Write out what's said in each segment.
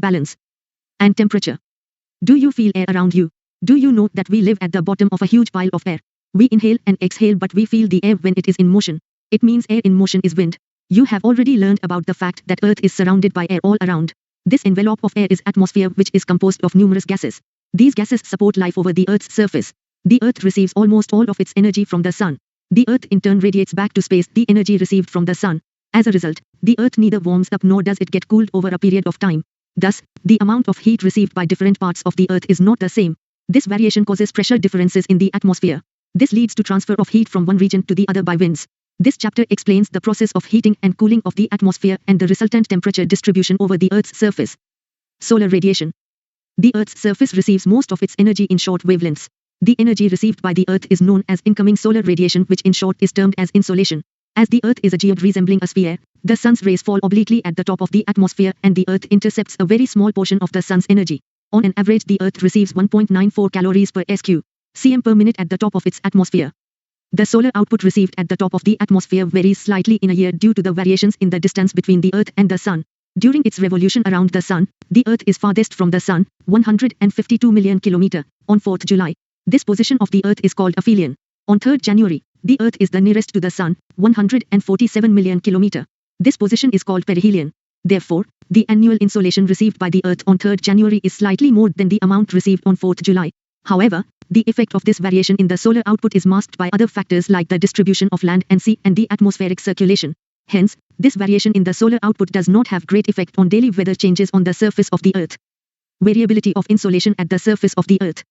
balance, and temperature. Do you feel air around you? Do you know that we live at the bottom of a huge pile of air? We inhale and exhale, but we feel the air when it is in motion. It means air in motion is wind. You have already learned about the fact that Earth is surrounded by air all around. This envelope of air is atmosphere, which is composed of numerous gases. These gases support life over the Earth's surface. The Earth receives almost all of its energy from the sun. The Earth in turn radiates back to space the energy received from the sun. As a result, the Earth neither warms up nor does it get cooled over a period of time. Thus, the amount of heat received by different parts of the Earth is not the same. This variation causes pressure differences in the atmosphere. This leads to transfer of heat from one region to the other by winds. This chapter explains the process of heating and cooling of the atmosphere and the resultant temperature distribution over the Earth's surface. Solar radiation. The Earth's surface receives most of its energy in short wavelengths. The energy received by the Earth is known as incoming solar radiation, which in short is termed as insolation. As the Earth is a geode resembling a sphere, the sun's rays fall obliquely at the top of the atmosphere and the Earth intercepts a very small portion of the sun's energy. On an average, the Earth receives 1.94 calories per sq.cm per minute at the top of its atmosphere. The solar output received at the top of the atmosphere varies slightly in a year due to the variations in the distance between the Earth and the Sun. During its revolution around the Sun, the Earth is farthest from the Sun, 152 million km, on 4th July. This position of the Earth is called aphelion. On 3rd January, the Earth is the nearest to the Sun, 147 million km. This position is called perihelion. Therefore, the annual insolation received by the Earth on 3rd January is slightly more than the amount received on 4th July. However, the effect of this variation in the solar output is masked by other factors like the distribution of land and sea and the atmospheric circulation. Hence, this variation in the solar output does not have great effect on daily weather changes on the surface of the Earth. Variability of insolation at the surface of the Earth.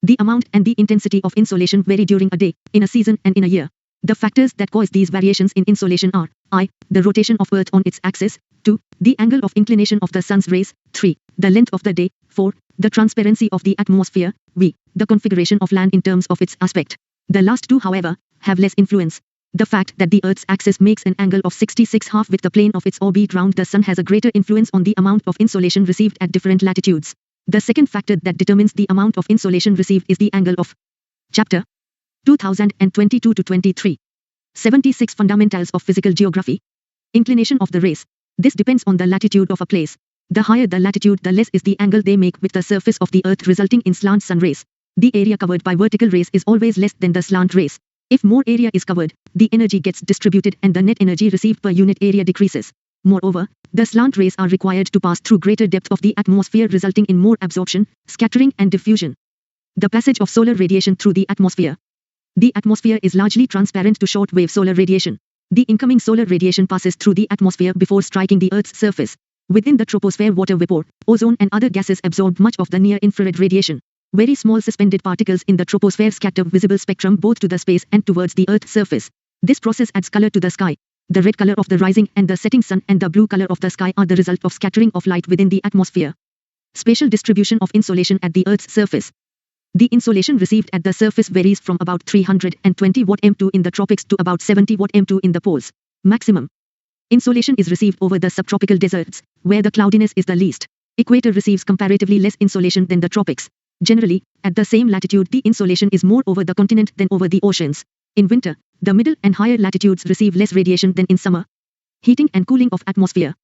The amount and the intensity of insolation vary during a day, in a season and in a year. The factors that cause these variations in insolation are I. The rotation of Earth on its axis, 2. The angle of inclination of the sun's rays, 3. The length of the day, 4. The transparency of the atmosphere, V. The configuration of land in terms of its aspect. The last two, however, have less influence. The fact that the Earth's axis makes an angle of 66½ with the plane of its orbit round the sun has a greater influence on the amount of insolation received at different latitudes. The second factor that determines the amount of insolation received is the angle of Chapter 2022-23. 76 Fundamentals of Physical Geography. Inclination of the rays. This depends on the latitude of a place. The higher the latitude, the less is the angle they make with the surface of the Earth, resulting in slant sun rays. The area covered by vertical rays is always less than the slant rays. If more area is covered, the energy gets distributed and the net energy received per unit area decreases. Moreover, the slant rays are required to pass through greater depth of the atmosphere, resulting in more absorption, scattering and diffusion. The passage of solar radiation through the atmosphere. The atmosphere is largely transparent to short-wave solar radiation. The incoming solar radiation passes through the atmosphere before striking the Earth's surface. Within the troposphere, water vapor, ozone and other gases absorb much of the near-infrared radiation. Very small suspended particles in the troposphere scatter visible spectrum both to the space and towards the Earth's surface. This process adds color to the sky. The red color of the rising and the setting sun and the blue color of the sky are the result of scattering of light within the atmosphere. Spatial distribution of insolation at the Earth's surface. The insolation received at the surface varies from about 320 Watt m2 in the tropics to about 70 Watt m2 in the poles. Maximum insolation is received over the subtropical deserts, where the cloudiness is the least. Equator receives comparatively less insolation than the tropics. Generally, at the same latitude, the insolation is more over the continent than over the oceans. In winter, the middle and higher latitudes receive less radiation than in summer. Heating and cooling of atmosphere.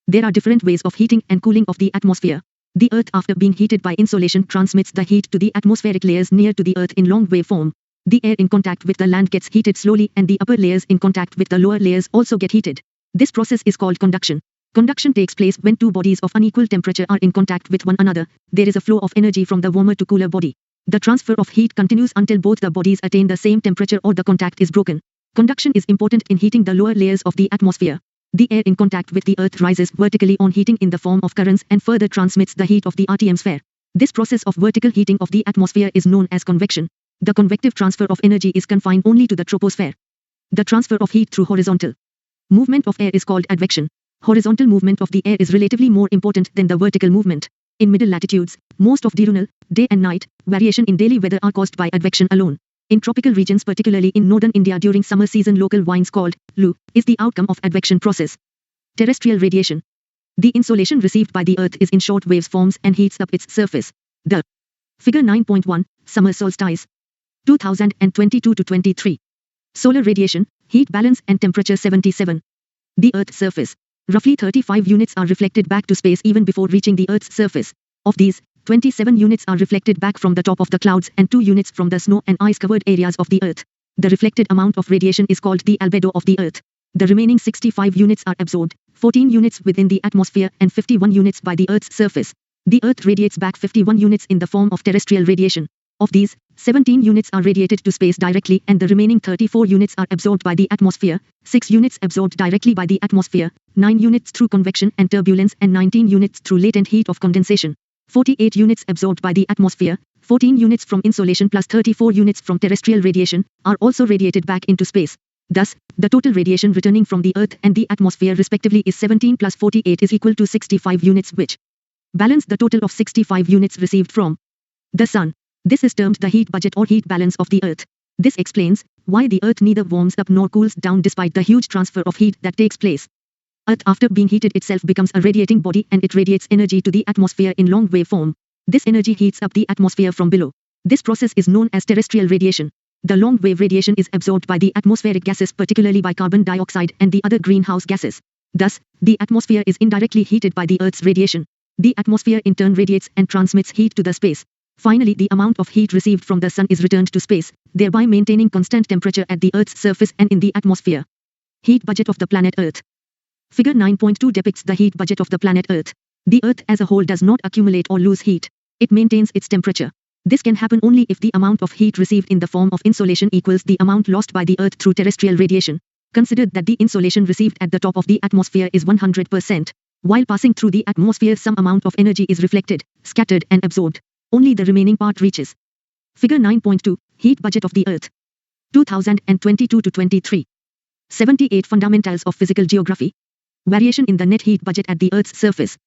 There are different ways of heating and cooling of the atmosphere. The Earth, after being heated by insolation, transmits the heat to the atmospheric layers near to the Earth in long wave form. The air in contact with the land gets heated slowly and the upper layers in contact with the lower layers also get heated. This process is called conduction. Conduction takes place when two bodies of unequal temperature are in contact with one another. There is a flow of energy from the warmer to cooler body. The transfer of heat continues until both the bodies attain the same temperature or the contact is broken. Conduction is important in heating the lower layers of the atmosphere. The air in contact with the Earth rises vertically on heating in the form of currents and further transmits the heat of the atmosphere. This process of vertical heating of the atmosphere is known as convection. The convective transfer of energy is confined only to the troposphere. The transfer of heat through horizontal movement of air is called advection. Horizontal movement of the air is relatively more important than the vertical movement. In middle latitudes, most of diurnal, day and night, variation in daily weather are caused by advection alone. In tropical regions, particularly in northern India during summer season, local winds called lu is the outcome of advection process. Terrestrial radiation. The insolation received by the Earth is in short waves forms and heats up its surface. The Figure 9.1, Summer Solstice. 2022-23. Solar radiation, heat balance and temperature 77. The Earth's surface. Roughly 35 units are reflected back to space even before reaching the Earth's surface. Of these, 27 units are reflected back from the top of the clouds and 2 units from the snow and ice-covered areas of the Earth. The reflected amount of radiation is called the albedo of the Earth. The remaining 65 units are absorbed, 14 units within the atmosphere and 51 units by the Earth's surface. The Earth radiates back 51 units in the form of terrestrial radiation. Of these, 17 units are radiated to space directly and the remaining 34 units are absorbed by the atmosphere, 6 units absorbed directly by the atmosphere, 9 units through convection and turbulence and 19 units through latent heat of condensation. 48 units absorbed by the atmosphere, 14 units from insolation plus 34 units from terrestrial radiation, are also radiated back into space. Thus, the total radiation returning from the Earth and the atmosphere respectively is 17 plus 48 is equal to 65 units, which balance the total of 65 units received from the Sun. This is termed the heat budget or heat balance of the Earth. This explains why the Earth neither warms up nor cools down despite the huge transfer of heat that takes place. Earth, after being heated itself, becomes a radiating body and it radiates energy to the atmosphere in long wave form. This energy heats up the atmosphere from below. This process is known as terrestrial radiation. The long wave radiation is absorbed by the atmospheric gases, particularly by carbon dioxide and the other greenhouse gases. Thus, the atmosphere is indirectly heated by the Earth's radiation. The atmosphere in turn radiates and transmits heat to the space. Finally, the amount of heat received from the Sun is returned to space, thereby maintaining constant temperature at the Earth's surface and in the atmosphere. Heat budget of the planet Earth. Figure 9.2 depicts the heat budget of the planet Earth. The Earth as a whole does not accumulate or lose heat. It maintains its temperature. This can happen only if the amount of heat received in the form of insolation equals the amount lost by the Earth through terrestrial radiation. Consider that the insolation received at the top of the atmosphere is 100%. While passing through the atmosphere, some amount of energy is reflected, scattered and absorbed. Only the remaining part reaches. Figure 9.2, Heat budget of the Earth. 2022-23. 78 Fundamentals of physical geography. Variation in the net heat budget at the Earth's surface.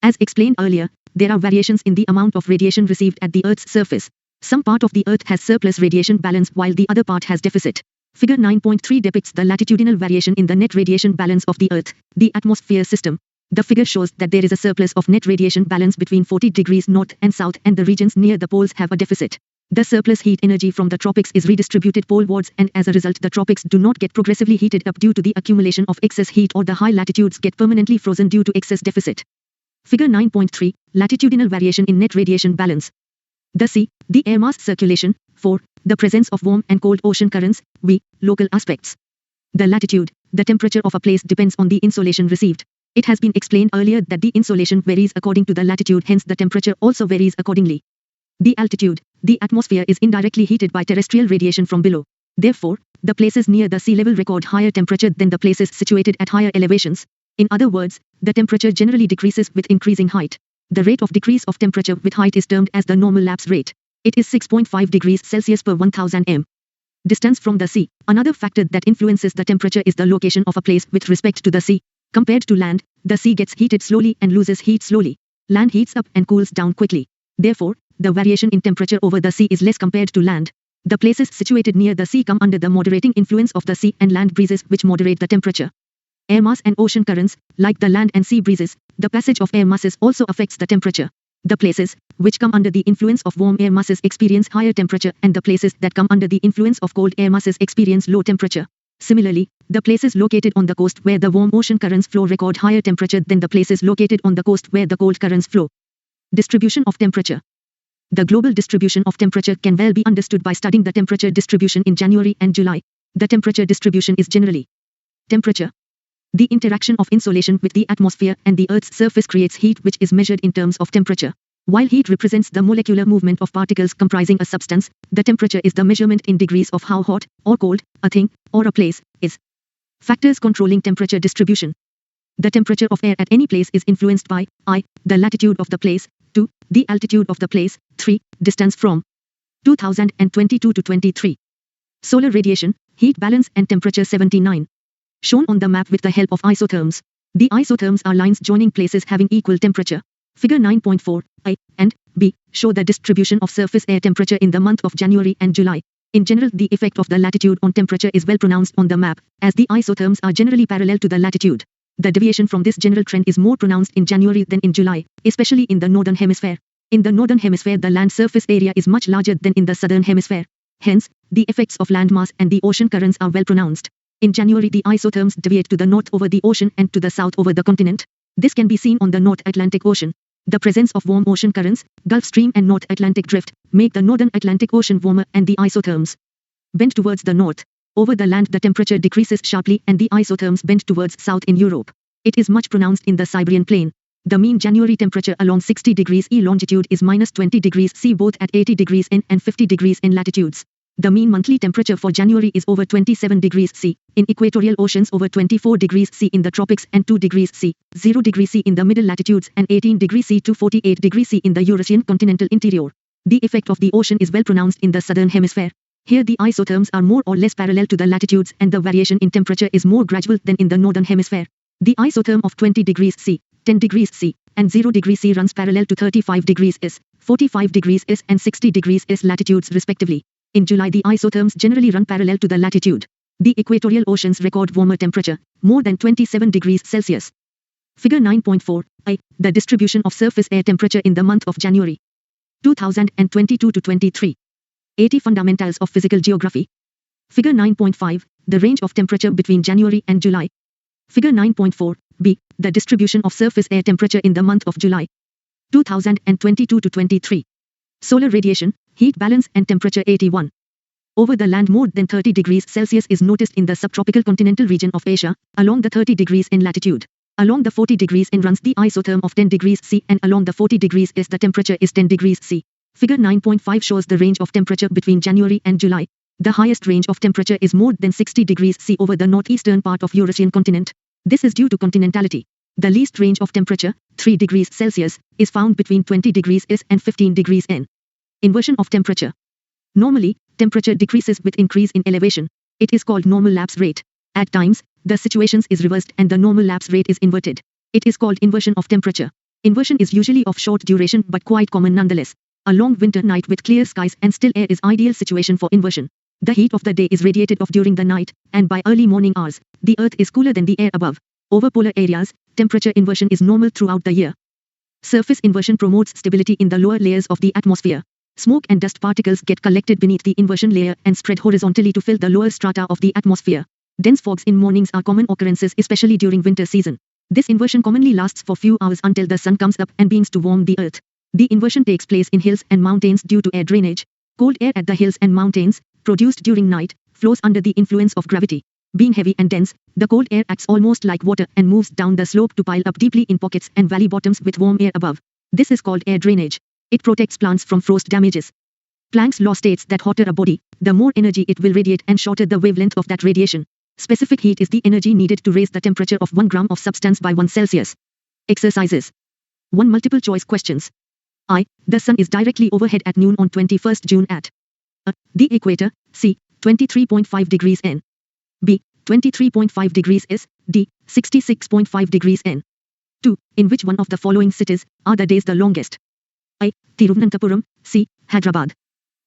As explained earlier, there are variations in the amount of radiation received at the Earth's surface. Some part of the Earth has surplus radiation balance while the other part has deficit. Figure 9.3 depicts the latitudinal variation in the net radiation balance of the Earth, the atmosphere system. The figure shows that there is a surplus of net radiation balance between 40 degrees north and south and the regions near the poles have a deficit. The surplus heat energy from the tropics is redistributed polewards and as a result the tropics do not get progressively heated up due to the accumulation of excess heat or the high latitudes get permanently frozen due to excess deficit. Figure 9.3, Latitudinal variation in net radiation balance. The sea, the air mass circulation. 4. The presence of warm and cold ocean currents. V. Local aspects. The latitude, the temperature of a place depends on the insolation received. It has been explained earlier that the insolation varies according to the latitude, hence the temperature also varies accordingly. The altitude, the atmosphere is indirectly heated by terrestrial radiation from below. Therefore, the places near the sea level record higher temperature than the places situated at higher elevations. In other words, the temperature generally decreases with increasing height. The rate of decrease of temperature with height is termed as the normal lapse rate. It is 6.5 degrees Celsius per 1000 m. Distance from the sea. Another factor that influences the temperature is the location of a place with respect to the sea. Compared to land, the sea gets heated slowly and loses heat slowly. Land heats up and cools down quickly. Therefore, the variation in temperature over the sea is less compared to land. The places situated near the sea come under the moderating influence of the sea and land breezes which moderate the temperature. Air mass and ocean currents, like the land and sea breezes, the passage of air masses also affects the temperature. The places which come under the influence of warm air masses experience higher temperature and the places that come under the influence of cold air masses experience low temperature. Similarly, the places located on the coast where the warm ocean currents flow record higher temperature than the places located on the coast where the cold currents flow. Distribution of temperature. The global distribution of temperature can well be understood by studying the temperature distribution in January and July. The temperature distribution is generally temperature. The interaction of insolation with the atmosphere and the Earth's surface creates heat which is measured in terms of temperature. While heat represents the molecular movement of particles comprising a substance, the temperature is the measurement in degrees of how hot or cold a thing or a place is. Factors controlling temperature distribution. The temperature of air at any place is influenced by I. The latitude of the place. 2. The altitude of the place. 3. Distance from. 2022-23. Solar radiation, heat balance and temperature 79. Shown on the map with the help of isotherms. The isotherms are lines joining places having equal temperature. Figure 9.4, A and B show the distribution of surface air temperature in the month of January and July. In general, the effect of the latitude on temperature is well pronounced on the map, as the isotherms are generally parallel to the latitude. The deviation from this general trend is more pronounced in January than in July, especially in the northern hemisphere. In the northern hemisphere, the land surface area is much larger than in the southern hemisphere. Hence, the effects of land mass and the ocean currents are well pronounced. In January, the isotherms deviate to the north over the ocean and to the south over the continent. This can be seen on the North Atlantic Ocean. The presence of warm ocean currents, Gulf Stream and North Atlantic Drift, make the northern Atlantic Ocean warmer and the isotherms bend towards the north. Over the land the temperature decreases sharply and the isotherms bend towards south in Europe. It is much pronounced in the Siberian plain. The mean January temperature along 60 degrees E longitude is minus 20 degrees C both at 80 degrees N and 50 degrees N latitudes. The mean monthly temperature for January is over 27 degrees C, in equatorial oceans over 24 degrees C in the tropics and 2 degrees C, 0 degrees C in the middle latitudes and 18 degrees C to 48 degrees C in the Eurasian continental interior. The effect of the ocean is well pronounced in the southern hemisphere. Here the isotherms are more or less parallel to the latitudes and the variation in temperature is more gradual than in the northern hemisphere. The isotherm of 20 degrees C, 10 degrees C, and 0 degrees C runs parallel to 35 degrees S, 45 degrees S and 60 degrees S latitudes respectively. In July the isotherms generally run parallel to the latitude. The equatorial oceans record warmer temperature, more than 27 degrees Celsius. Figure 9.4, the distribution of surface air temperature in the month of January 2022-23. 80 Fundamentals of Physical Geography. Figure 9.5, the range of temperature between January and July. Figure 9.4, b, the distribution of surface air temperature in the month of July 2022-23. Solar radiation, heat balance and temperature 81. Over the land more than 30 degrees Celsius is noticed in the subtropical continental region of Asia, along the 30 degrees N latitude. Along the 40 degrees N runs the isotherm of 10 degrees C and along the 40 degrees S the temperature is 10 degrees C. Figure 9.5 shows the range of temperature between January and July. The highest range of temperature is more than 60 degrees C over the northeastern part of Eurasian continent. This is due to continentality. The least range of temperature, 3 degrees Celsius, is found between 20 degrees S and 15 degrees N. Inversion of temperature. Normally, temperature decreases with increase in elevation. It is called normal lapse rate. At times, the situation is reversed and the normal lapse rate is inverted. It is called inversion of temperature. Inversion is usually of short duration but quite common nonetheless. A long winter night with clear skies and still air is ideal situation for inversion. The heat of the day is radiated off during the night, and by early morning hours, the earth is cooler than the air above. Over polar areas, temperature inversion is normal throughout the year. Surface inversion promotes stability in the lower layers of the atmosphere. Smoke and dust particles get collected beneath the inversion layer and spread horizontally to fill the lower strata of the atmosphere. Dense fogs in mornings are common occurrences especially during winter season. This inversion commonly lasts for few hours until the sun comes up and begins to warm the earth. The inversion takes place in hills and mountains due to air drainage. Cold air at the hills and mountains, produced during night, flows under the influence of gravity. Being heavy and dense, the cold air acts almost like water and moves down the slope to pile up deeply in pockets and valley bottoms with warm air above. This is called air drainage. It protects plants from frost damages. Planck's law states that hotter a body, the more energy it will radiate and shorter the wavelength of that radiation. Specific heat is the energy needed to raise the temperature of 1 gram of substance by 1 Celsius. Exercises. 1 multiple choice questions. The sun is directly overhead at noon on 21st June at A. The equator, C. 23.5 degrees N. B. 23.5 degrees S. D. 66.5 degrees N. 2. In which one of the following cities are the days the longest? A. Thiruvananthapuram. C. Hyderabad.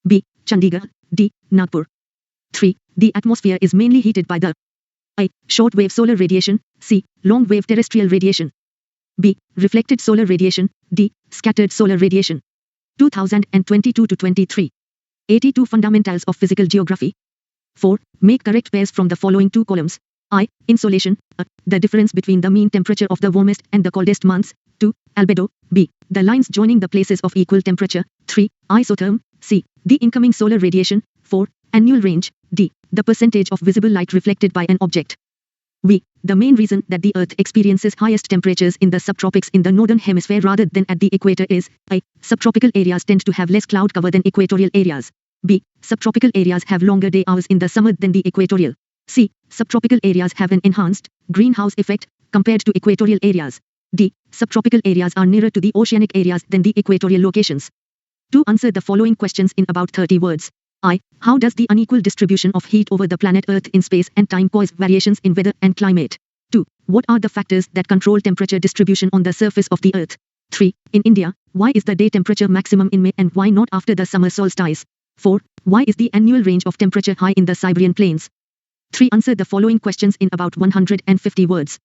B. Chandigarh. D. Nagpur. 3. The atmosphere is mainly heated by the A. Short-wave solar radiation. C. Long-wave terrestrial radiation. B. Reflected solar radiation. D. Scattered solar radiation. 2022-23. 82 Fundamentals of Physical Geography. 4. Make correct pairs from the following 2 columns. I. Insolation. A. The difference between the mean temperature of the warmest and the coldest months. 2. Albedo. B. The lines joining the places of equal temperature. 3. Isotherm. C. The incoming solar radiation. 4. Annual range. D. The percentage of visible light reflected by an object. The main reason that the Earth experiences highest temperatures in the subtropics in the northern hemisphere rather than at the equator is A. Subtropical areas tend to have less cloud cover than equatorial areas. B. Subtropical areas have longer day hours in the summer than the equatorial. C. Subtropical areas have an enhanced greenhouse effect compared to equatorial areas. D. Subtropical areas are nearer to the oceanic areas than the equatorial locations. To answer the following questions in about 30 words. How does the unequal distribution of heat over the planet Earth in space and time cause variations in weather and climate? 2. What are the factors that control temperature distribution on the surface of the Earth? 3. In India, why is the day temperature maximum in May and why not after the summer solstice? 4. Why is the annual range of temperature high in the Siberian plains? 3. Answer the following questions in about 150 words.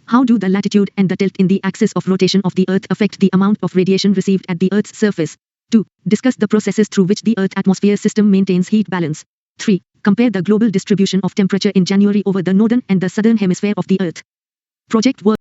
How do the latitude and the tilt in the axis of rotation of the Earth affect the amount of radiation received at the Earth's surface? 2. Discuss the processes through which the Earth atmosphere system maintains heat balance. 3. Compare the global distribution of temperature in January over the northern and the southern hemisphere of the Earth. Project work.